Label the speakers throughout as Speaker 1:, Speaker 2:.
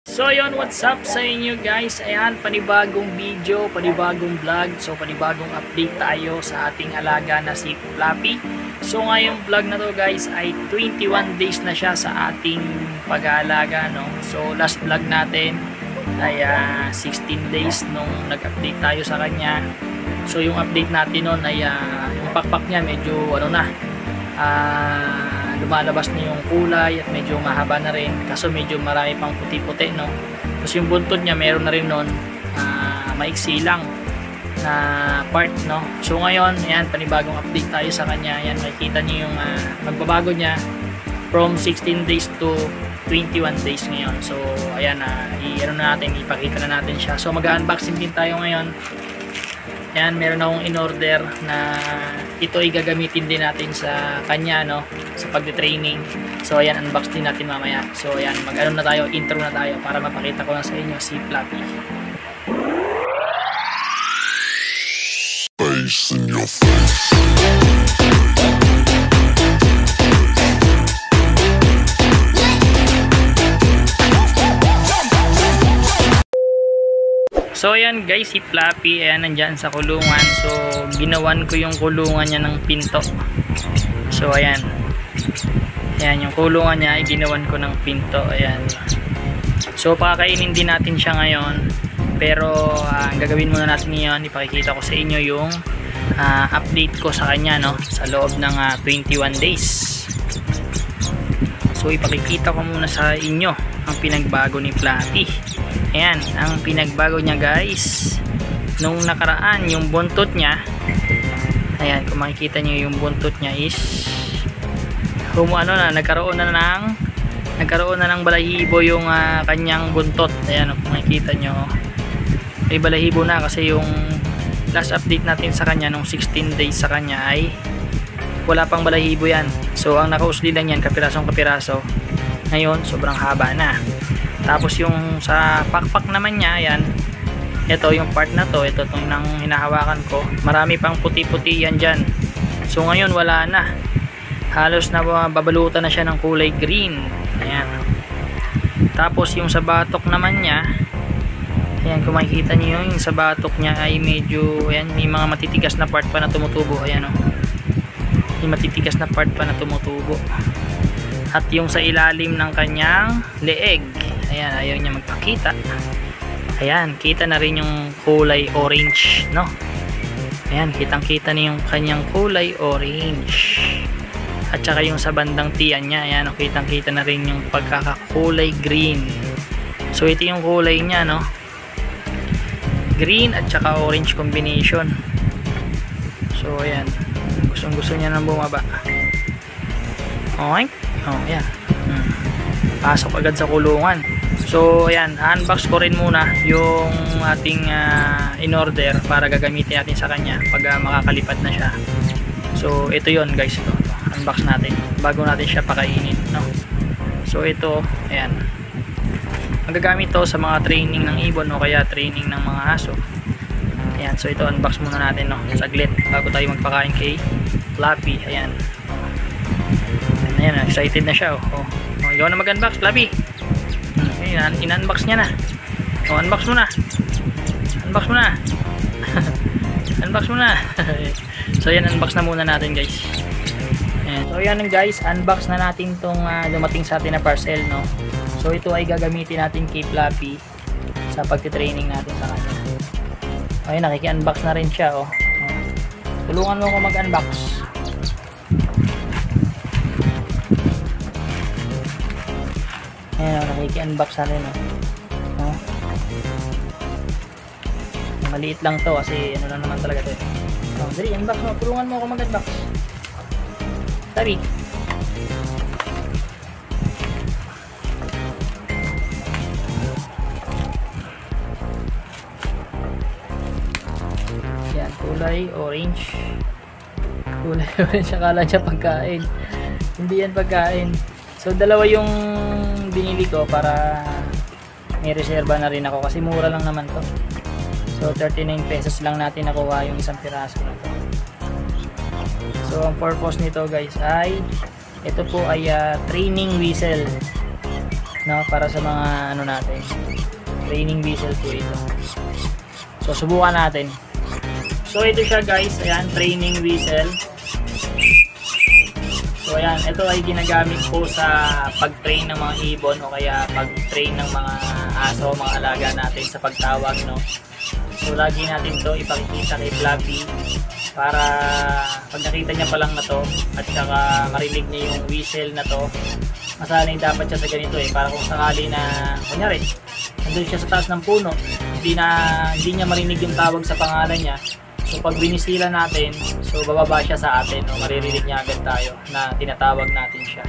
Speaker 1: So yun, what's up sa inyo guys? Ayan, panibagong video, panibagong vlog. So panibagong update tayo sa ating alaga na si Fluffy. So ngayong vlog na to guys ay 21 days na siya sa ating pag-aalaga, no? So last vlog natin ay 16 days nung nag-update tayo sa kanya. So yung update natin nun ay yung pakpak niya medyo lumalabas na yung kulay at medyo mahaba na rin, kaso medyo marami pang puti-puti, no? Tapos yung buntot niya meron na rin nun maiksi lang na part, no? So ngayon, ayan, panibagong update tayo sa kanya. Ayan, makikita niyo yung magbabago niya from 16 days to 21 days ngayon. So ayan, ipakita na natin siya. So mag-unboxing din tayo ngayon. Ayan, meron akong in-order na ito ay gagamitin din natin sa kanya, no, sa pagde-training. So ayan, unbox din natin mamaya. So ayan, intro na tayo para mapakita ko lang sa inyo si Fluffy. Face in your face. So ayan guys, si Fluffy, ayan, nandyan sa kulungan. So ginawan ko yung kulungan niya ng pinto. So ayan, ayan yung kulungan niya ay ginawan ko ng pinto. Ayan. So pakakainin din natin siya ngayon. Pero ang gagawin muna natin ngayon, ipakikita ko sa inyo yung update ko sa kanya, no, sa loob ng 21 days. So ipakikita ko muna sa inyo ang pinagbago ni Fluffy. Ayan, ang pinagbago niya guys, nung nakaraan yung buntot niya, ayan, kung makikita niyo yung buntot niya is nagkaroon na ng balahibo yung kanyang buntot. Ayan, kung makikita niyo may balahibo na, kasi yung last update natin sa kanya nung 16 days sa kanya ay wala pang balahibo yan. So ang nakausli lang yan kapirasong kapiraso. Ngayon sobrang haba na. Tapos yung sa pakpak naman niya, ayan, ito yung part na to, ito itong hinahawakan ko, marami pang puti-puti yan dyan. So ngayon wala na, halos na babalutan na siya ng kulay green. Ayan. Tapos yung sa batok naman niya, ayan, kung makikita niyo yung sa batok niya ay medyo, ayan, may mga matitigas na part pa na tumutubo. Ayan, oh, may matitigas na part pa na tumutubo. At yung sa ilalim ng kanyang leeg, ayan, ayaw niya magpakita. Ayan, kita na rin yung kulay orange, no? Ayan, kitang-kita na yung kanyang kulay orange. At saka yung sa bandang tiyan niya, ayan, kitang-kita na rin yung pagkakakulay green. So ito yung kulay niya, no? Green at saka orange combination. So ayan, gustong-gusto niya nang bumaba. Okay? Oh, ayan. Pasok agad sa kulungan. So ayan, unbox ko rin muna yung ating in-order para gagamitin natin sa kanya pag makakalipat na siya. So ito yon guys, ito unbox natin bago natin siya pakainin, no? So ito, ayan, magagamit to sa mga training ng ibon o kaya training ng mga aso. Ayan, so ito unbox muna natin, no, saglit bago tayo magpakain kay Fluffy. Ayan. Ayan, excited na siya, oh. Ikaw na mag-unbox, Fluffy. Ayan, in-unbox niya na. Oh, unbox mo na. Unbox mo na. Unbox mo na. So ayan, unbox na muna natin guys. Ayan. So ayan guys, unbox na natin tong dumating sa atin na parcel, no. So ito ay gagamitin natin kay Fluffy sa pagtitraining natin sa kanya. Ayan, nakiki-unbox na rin siya, oh. Tulungan mo ako mag-unbox. Ayan, nakiki-unbox na rin, oh. Maliit lang to kasi ano lang naman talaga to. Oh, dali, unbox mo. Tulungan mo ako mag-unbox. Tabi. Yan, kulay orange. Kulay orange, akala siya pagkain. Hindi yan pagkain. So dalawa yung binili ko para may reserva na rin ako kasi mura lang naman to. So 39 pesos lang natin nakuha yung isang piraso na to. So ang purpose nito guys ay ito po ay training whistle. no, para sa mga ano natin, training whistle po ito. So subukan natin. So ito siya guys, ayan, training whistle. So ayan, ito ay ginagamit po sa pag-train ng mga ibon o kaya pag-train ng mga aso, mga alaga natin sa pagtawag, no. So lagi natin to ipakikita kay Flappy para pag nakita niya pa lang na to at saka marinig niya yung whistle na to, masanay dapat siya sa ganito para kung sakali na kunyari nandun siya sa taas ng puno, hindi niya marinig yung tawag sa pangalan niya. So pag binisila natin, so bababa siya sa atin, no? Maririnig niya agad tayo na tinatawag natin siya.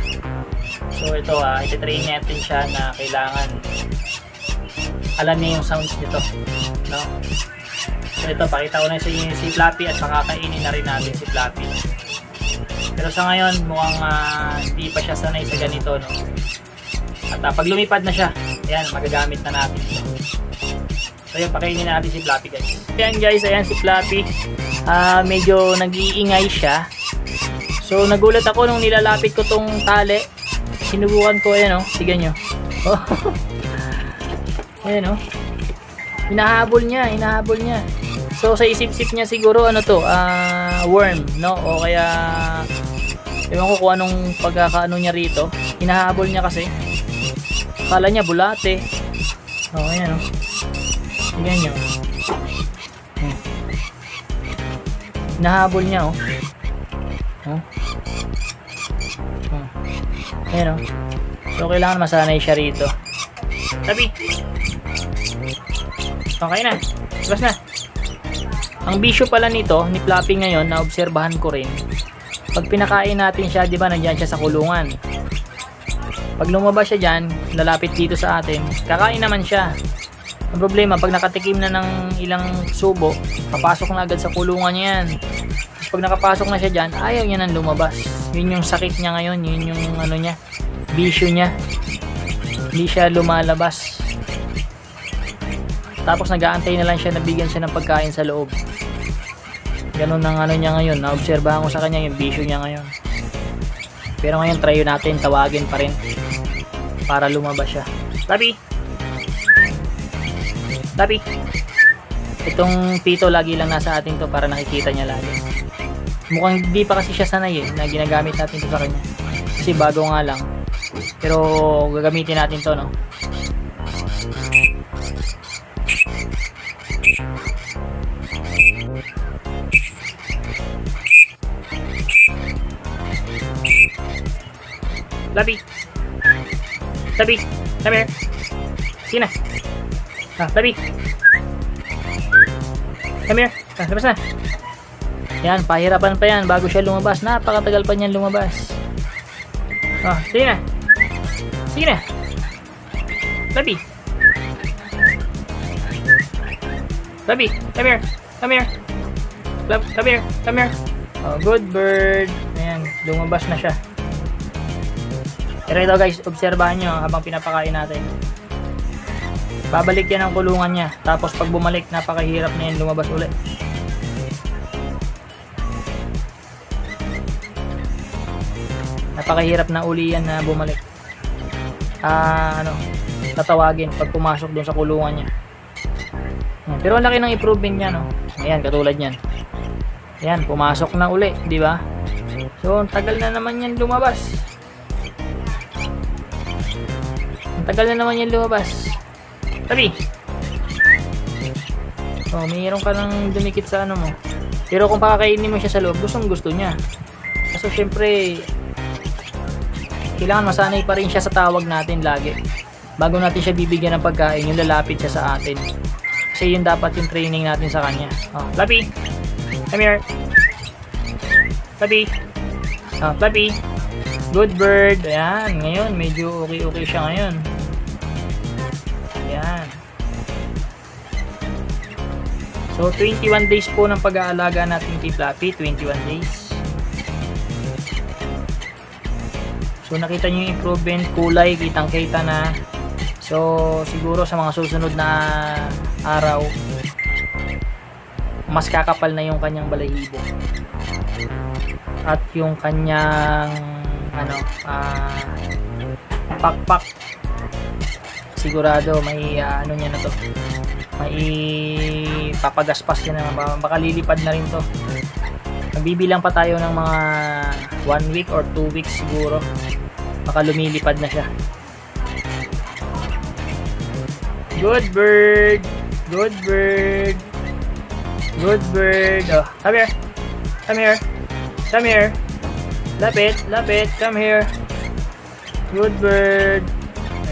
Speaker 1: So ito ititrain natin siya na kailangan alam niya yung sounds nito, no? So ito, pakita ko na si Flappy at makakainin na rin natin si Flappy. Pero sa ngayon mukhang hindi pa siya sanay sa ganito, no? At pag lumipad na siya, ayan, magagamit na natin ito. So yun, pakainin na natin si Flappy guys. Ayan guys, ayan si Flappy. Medyo nag-iingay siya. So nagulat ako nung nilalapit ko tong tali. Sinubukan ko, ayan o, tignan nyo. Ayan o. Hinahabol niya. So sa isip-isip niya siguro ano to, worm, no? O kaya ewan ko kung anong pagkakaano niya rito. Hinahabol niya kasi. Akala niya bulate. O, ayan o. Tingnan nyo. Hinahabol niya, oh. Ayan, oh. So, kailangan masanay siya rito. Tabi. Okay na. Labas na. Ang bisyo pala nito, ni Flappy ngayon, naobserbahan ko rin. Pag pinakain natin siya, di ba, nandiyan siya sa kulungan. Pag lumabas siya dyan, lalapit dito sa atin, kakain naman siya. Ang problema, pag nakatikim na ng ilang subo, papasok na agad sa kulungan niya yan. Pag nakapasok na siya dyan, ayaw niya nang lumabas. Yun yung sakit niya ngayon, yun yung ano niya, bisyo niya. Hindi siya lumalabas. Tapos nag-aantay na lang siya, nabigyan siya ng pagkain sa loob. Ganun ang ano niya ngayon, naobserbahan ko sa kanya yung bisyo niya ngayon. Pero ngayon, try natin, tawagin pa rin para lumabas siya. Tabi! Tapi, itong pito lagi lang nasa atin to para nakikita niya lagi. Mukhang hindi pa kasi siya sanay na ginagamit natin to sa kanya. Kasi bago nga lang. Pero gagamitin natin to, no? Labi! Labi! Come here! Sige na! Tabi. Come here. Labas na. Yan, pahirapan pa yan bago siya lumabas. Napakatagal pa niyan lumabas. Sige na. Sige na. Tabi. Tabi. Come here. Come here. Come here. Come here. Good bird. Ayan, lumabas na siya. Pero ito guys, obserbahan nyo habang pinapakain natin. Babalik yan ang kulungan niya. Tapos pag bumalik, napakahirap na yan lumabas ulit. Napakahirap na uli yan na bumalik. Tatawagin pag pumasok doon sa kulungan niya. Pero ang laki ng improvement niya, no? Ayan, katulad niyan. Ayan, pumasok na uli, di ba? So, ang tagal na naman yan lumabas. Ang tagal na naman yan lumabas. Tabi. Mayroon ka nang dumikit sa ano mo. Pero kung pakakainin mo siya sa loob, gustong gusto niya. Kasi syempre, kailangan masanay pa rin siya sa tawag natin lagi. Bago natin siya bibigyan ng pagkain, yung lalapit siya sa atin. Kasi yun dapat yung training natin sa kanya. Flappy. Come here. Flappy. Flappy. Good bird. Ayan, ngayon, medyo okay siya ngayon. Ayan. So, 21 days po ng pag-aalaga natin kay Flappy. 21 days. So, nakita nyo yung improvement. Kulay, kitang-kita na. So, siguro sa mga susunod na araw, mas kakapal na yung kanyang balahibo. At yung kanyang pakpak sigurado may ano niya na to, may papagaspas niya na, baka lilipad na rin to. Magbibilang pa tayo ng mga 1 week or 2 weeks siguro, baka lumilipad na siya. Good bird, good bird, good bird. Oh, come here, come here, come here. Lapit, lapit, come here. Good bird.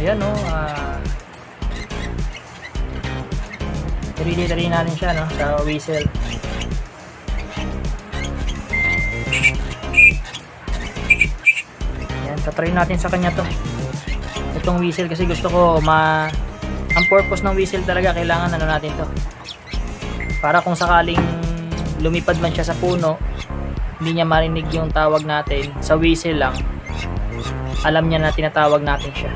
Speaker 1: Ayan o. Tari natin siya, no, sa whistle. Ayan, tatry natin sa kanya to. Itong whistle kasi gusto ko ang purpose ng whistle talaga, kailangan ano natin to. Para kung sakaling lumipad man siya sa puno, hindi niya marinig yung tawag natin, sa whistle lang alam niya na tinatawag natin siya.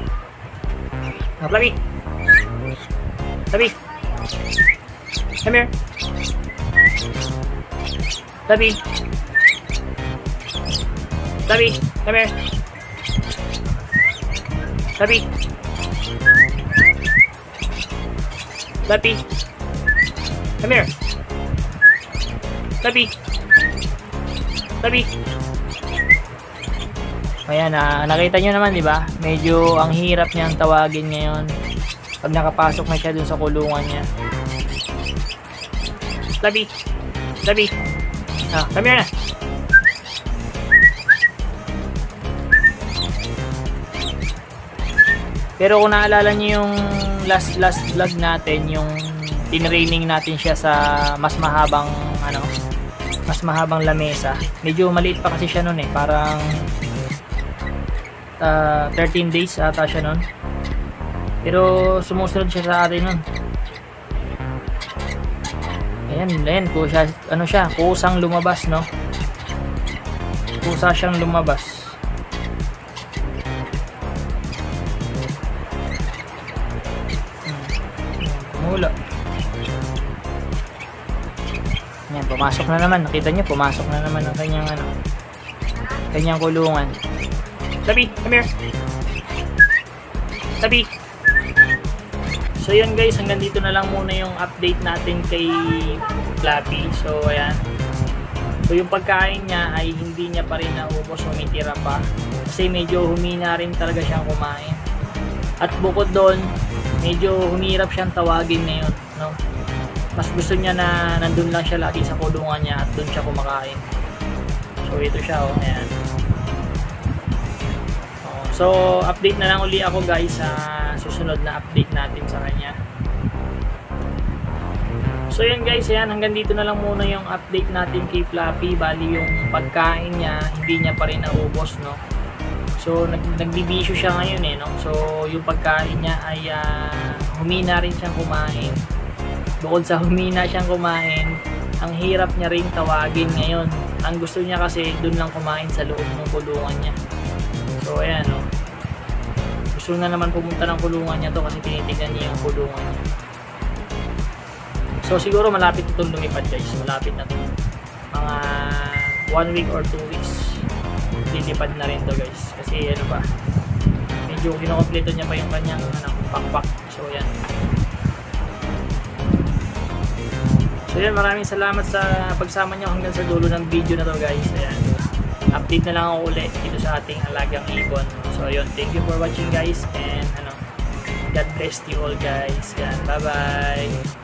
Speaker 1: Labi, Labi, come here, Labi, Labi, come here, Labi, Labi, come here, Labi, Labi. Ayan, nakita nyo naman, di ba? Medyo ang hirap niyang tawagin ngayon pag nakapasok na siya dun sa kulungan niya. Labi, Labi, come here na. Pero kung naalala nyo yung last vlog natin, yung tinraining natin siya sa mas mahabang lamesa. Medyo maliit pa kasi siya nun eh, parang 13 days ata siya nun. Pero sumusunod siya sa atin nun. Ayan, kusang lumabas, no? Kusa siyang lumabas. Mula. Ayan, pumasok na naman. Nakita niyo, pumasok na naman ang kanyang kulungan. Tabi, come here. Tabi. So yun guys, hanggang dito na lang muna yung update natin kay Flappy. So ayan. So yung pagkain niya ay hindi niya pa rin naubos, humitira pa. Kasi medyo humina rin talaga siyang kumain. At bukod doon, medyo humirap siyang tawagin ngayon, no? Mas gusto niya na nandun lang siya lagi sa kulungan niya at doon siya kumakain. So ito siya, oh, ayan. So, update na lang uli ako guys sa susunod na update natin sa kanya. So yan guys, yan, hanggang dito na lang muna yung update natin kay Flappy. Bali yung pagkain niya, hindi niya pa rin naubos, no? So nagbibisyo siya ngayon eh, no? So yung pagkain niya ay humina rin siyang kumain. Bukod sa humina siyang kumain, ang hirap niya rin tawagin ngayon. Ang gusto niya kasi doon lang kumain sa loob ng kulungan niya. So ayan, no? Gusto na naman pumunta ng kulungan niya to kasi tinitignan niya yung kulungan niya. So siguro malapit itong lumipad guys. Malapit na ito. Mga 1 week or 2 weeks lilipad na rin to guys. Kasi ano ba, medyo kinokompleto niya pa yung kanyang pakpak. So yan. So yan, maraming salamat sa pagsama niyo hanggang sa dulo ng video na to guys. Ayan. Update na lang ako ulit dito sa ating alagang ibon. So yun, thank you for watching guys, and God bless you all guys. Yan, bye bye.